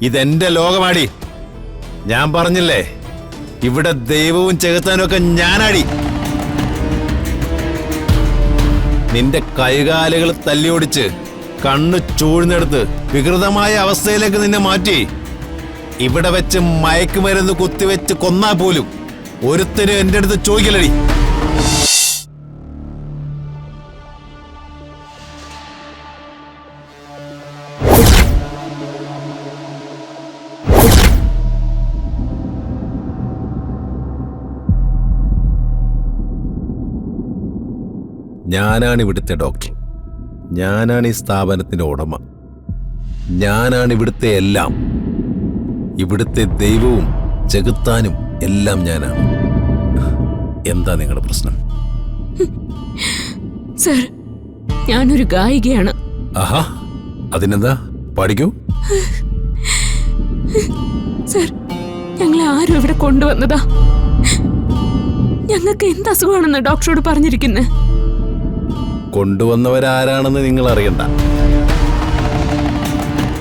ഇതെന്റെ ലോകമാടി. ഞാൻ പറഞ്ഞില്ലേ, ഇവിടെ ദൈവവും ചെകുത്താനും ഒക്കെ ഞാനാടി. നിന്റെ കൈകാലുകൾ തല്ലിയൊടിച്ച് കണ്ണ് ചൂഴ്ന്നെടുത്ത് വികൃതമായ അവസ്ഥയിലേക്ക് നിന്നെ മാറ്റി ഇവിടെ വെച്ച് മയക്കുമരുന്ന് കുത്തിവെച്ച് കൊന്നാ പോലും ഒരുത്തരും എന്റെ അടുത്ത് ചോദിക്കലടി. ഞാനാണ് ഇവിടുത്തെ ഡോക്ടർ. ഞാനാണ് ഈ സ്ഥാപനത്തിന്റെ ഉടമ. ഞാനാണ് ഇവിടുത്തെ എല്ലാം. ഇവിടുത്തെ ദൈവവും ചെകുത്താനും എല്ലാം ഞാനാണ്. എന്താ നിങ്ങളുടെ പ്രശ്നം? സർ, ഞാനൊരു ഗായികയാണ്. ആഹാ, അതിനെന്താ, പാടിക്കൂ. സർ, ഞങ്ങളെ ആരും ഇവിടെ കൊണ്ടുവന്നതാ. ഞങ്ങൾക്ക് എന്ത് അസുഖമാണെന്ന് ഡോക്ടറോട് പറഞ്ഞിരിക്കുന്നത്. കൊണ്ടുവന്നവരാരാണെന്ന് നിങ്ങൾ അറിയണ്ട.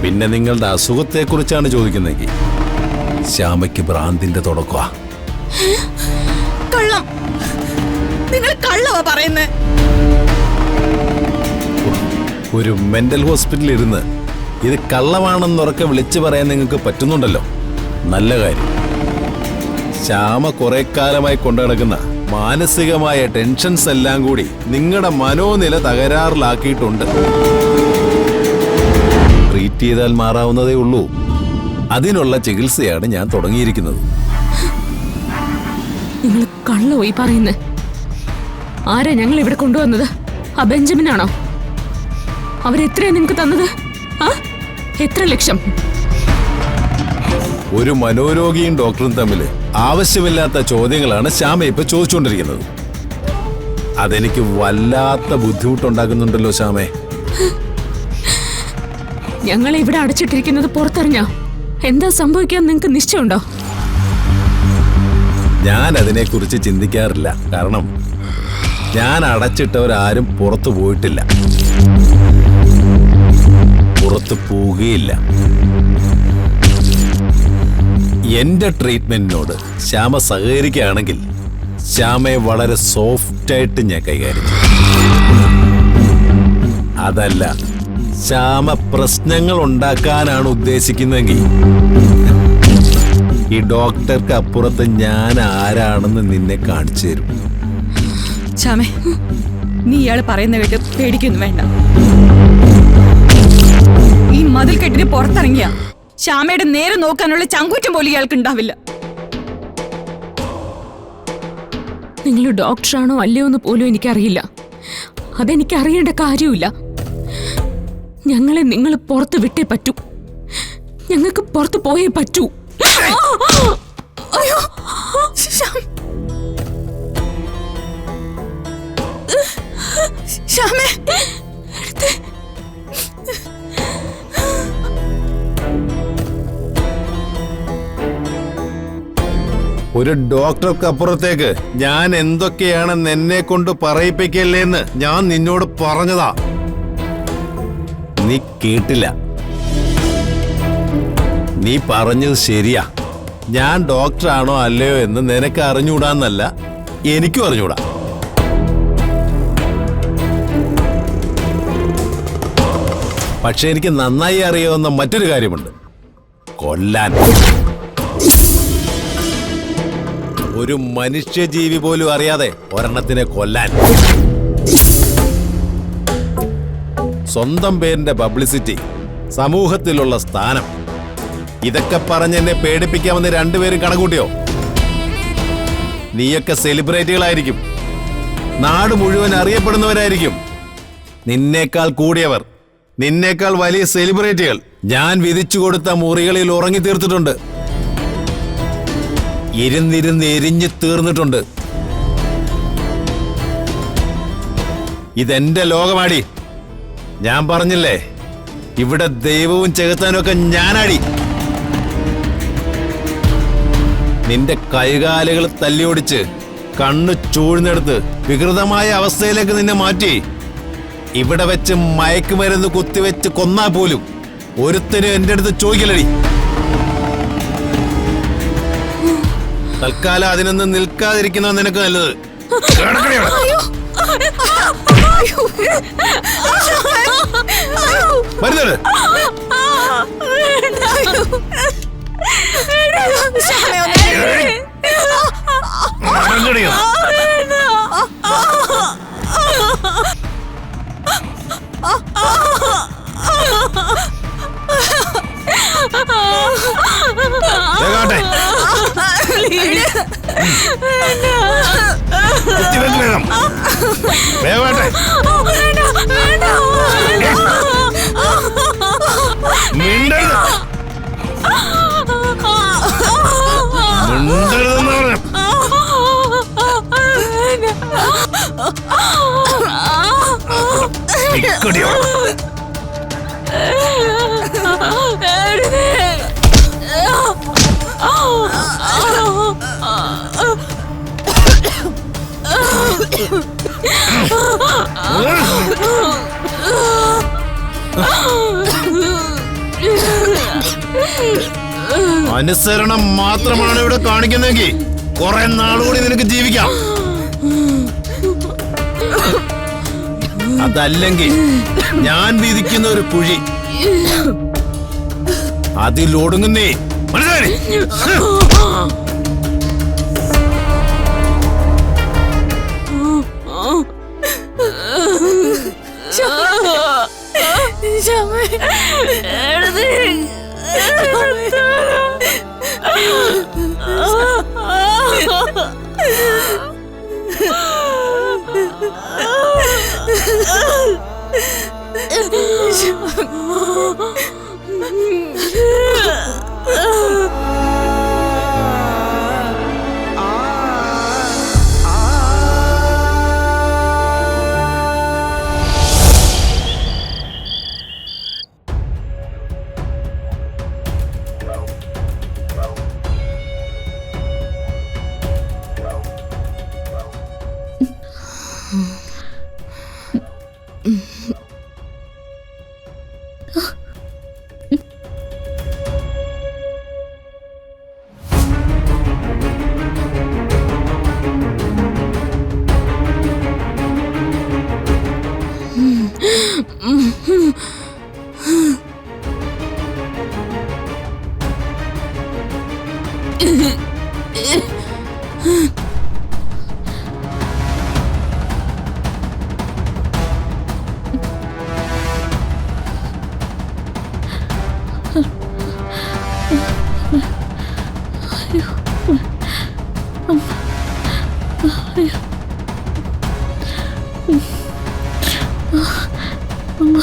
പിന്നെ നിങ്ങളുടെ അസുഖത്തെക്കുറിച്ചാണ് ചോദിക്കുന്നെങ്കിൽ ശ്യാമയ്ക്ക് ഭ്രാന്തിന്റെ തുടക്കമാ. കള്ളം! നിങ്ങൾ കള്ളവാ പറയുന്നേ. ഒരു മെന്റൽ ഹോസ്പിറ്റലിൽ ഇരുന്ന് ഇത് കള്ളമാണെന്നുറക്കെ വിളിച്ചു പറയാൻ നിങ്ങൾക്ക് പറ്റുന്നുണ്ടല്ലോ, നല്ല കാര്യം. ശ്യാമ കുറെ കാലമായി കൊണ്ടു നടക്കുന്ന മാനസികമായ ടെൻഷൻസ് എല്ലാം കൂടി നിങ്ങളുടെ മനോനില തകരാറിലാക്കിയിട്ടുണ്ട്. ട്രീറ്റ് ചെയ്താൽ മാറാവുന്നതേ ഉള്ളൂ. അതിനുള്ള ചികിത്സയാണ് ഞാൻ തുടങ്ങിയിരിക്കുന്നത്. നിങ്ങൾ കള്ളമായി പറയുന്നേ. ആരാ ഞങ്ങൾ ഇവിടെ കൊണ്ടുവന്നത്? ആ ബെഞ്ചമിനാണോ? അവരെത്രയാ നിങ്ങൾക്ക് തന്നത്? എത്ര ലക്ഷം? ഒരു മനോരോഗിയും ഡോക്ടറും തമ്മിൽ ആവശ്യമില്ലാത്ത ചോദ്യങ്ങളാണ് ശ്യാമ ഇപ്പൊ ചോദിച്ചുകൊണ്ടിരിക്കുന്നത്. അതെനിക്ക് വല്ലാത്ത ബുദ്ധിമുട്ടുണ്ടാക്കുന്നുണ്ടല്ലോ ശ്യാമേ. ഞങ്ങളെ ഇവിടെ അടച്ചിട്ടിരിക്കുന്നത് പുറത്തറിഞ്ഞാ എന്താ സംഭവിക്കാൻ നിങ്ങൾക്ക് നിശ്ചയമുണ്ടോ? ഞാൻ അതിനെക്കുറിച്ച് ചിന്തിക്കാറില്ല. കാരണം ഞാൻ അടച്ചിട്ടവരാരും പുറത്തു പോയിട്ടില്ല, പുറത്തു പോവുകയില്ല. എന്റെ ട്രീറ്റ്മെന്റിനോട് ശ്യാമ സഹകരിക്കുകയാണെങ്കിൽ ശ്യാമയെ വളരെ സോഫ്റ്റായിട്ട് ഞാൻ കൈകാര്യം ചെയ്യും. അതല്ല, ശ്യാമ പ്രശ്നങ്ങൾ ഉണ്ടാക്കാനാണ് ഉദ്ദേശിക്കുന്നതെങ്കിൽ ഈ ഡോക്ടർക്ക് അപ്പുറത്ത് ഞാൻ ആരാണെന്ന് നിന്നെ കാണിച്ചു തരും. ശ്യാമേ, നീ ഇയാള് പറയുന്ന കേട്ട് പേടിക്കൊന്നും വേണ്ട. ഈ മതിൽ കെട്ടിന് പുറത്തിറങ്ങിയ ശ്യാമയുടെ നേരെ നോക്കാനുള്ള ചങ്കൂറ്റം പോലും ഇയാൾക്ക് ഉണ്ടാവില്ല. നിങ്ങൾ ഡോക്ടറാണോ അല്ലയോ എന്ന് പോലും എനിക്കറിയില്ല. അതെനിക്ക് അറിയേണ്ട കാര്യമില്ല. ഞങ്ങളെ നിങ്ങൾ പുറത്ത് വിട്ടേ പറ്റൂ. ഞങ്ങൾക്ക് പുറത്ത് പോയേ പറ്റൂ. അയ്യോ, ശ്യാമേ, ഒരു ഡോക്ടർക്ക് അപ്പുറത്തേക്ക് ഞാൻ എന്തൊക്കെയാണെന്ന് എന്നെ കൊണ്ട് പറയിപ്പിക്കല്ലേന്ന് ഞാൻ നിന്നോട് പറഞ്ഞതാ. നീ കേട്ടില്ല. നീ പറഞ്ഞത് ശരിയാ. ഞാൻ ഡോക്ടറാണോ അല്ലയോ എന്ന് നിനക്ക് അറിഞ്ഞൂടാന്നല്ല, എനിക്കും അറിഞ്ഞൂടാ. പക്ഷെ എനിക്ക് നന്നായി അറിയാവുന്ന മറ്റൊരു കാര്യമുണ്ട്: കൊല്ലാൻ. ഒരു മനുഷ്യജീവി പോലും അറിയാതെ ഒരെണ്ണത്തിനെ കൊല്ലാൻ. സ്വന്തം പേരിന്റെ പബ്ലിസിറ്റി, സമൂഹത്തിലുള്ള സ്ഥാനം, ഇതൊക്കെ പറഞ്ഞ് എന്നെ പേടിപ്പിക്കാമെന്ന് രണ്ടുപേരും കണക്കൂട്ടിയോ? നീയൊക്കെ സെലിബ്രിറ്റികളായിരിക്കും, നാട് മുഴുവൻ അറിയപ്പെടുന്നവരായിരിക്കും. നിന്നേക്കാൾ കൂടിയവർ, നിന്നേക്കാൾ വലിയ സെലിബ്രിറ്റികൾ ഞാൻ വിധിച്ചു കൊടുത്ത മുറികളിൽ ഉറങ്ങി തീർത്തിട്ടുണ്ട്. ഇരുന്നിരുന്ന് എരിഞ്ഞു തീർന്നിട്ടുണ്ട്. ഇതെന്റെ ലോകമാടി. ഞാൻ പറഞ്ഞില്ലേ, ഇവിടെ ദൈവവും ചെകുത്താനും ഒക്കെ ഞാനാടി. നിന്റെ കൈകാലുകൾ തല്ലിയൊടിച്ച് കണ്ണ് ചൂഴ്ന്നെടുത്ത് വികൃതമായ അവസ്ഥയിലേക്ക് നിന്നെ മാറ്റി ഇവിടെ വെച്ച് മയക്കുമരുന്ന് കുത്തിവെച്ച് കൊന്നാ പോലും ഒരുത്തരും എന്റെ അടുത്ത് ചോദിക്കലടി. തൽക്കാലം അതിനൊന്നും നിൽക്കാതിരിക്കുന്ന നിനക്ക് നല്ലത്. കിടക്കടി അവിടെ. വരുന്നുണ്ട്. നടക്കടിയോ? വേഗാട്ടെ. കുത്തിവെക്ക് വേഗം. വേഗാട്ടെ. മിണ്ടരുത്. മിണ്ടരുതെന്ന് പറഞ്ഞു. നിക്കടിയോ? അനുസരണം മാത്രമാണ് ഇവിടെ കാണിക്കുന്നെങ്കിൽ കുറെ നാളുകൂടി നിനക്ക് ജീവിക്കാം. അതല്ലെങ്കിൽ ഞാൻ വിധിക്കുന്ന ഒരു കുഴി, അതിലൊടുങ്ങുന്നേ. മനസ്സിലായി? അമ്മ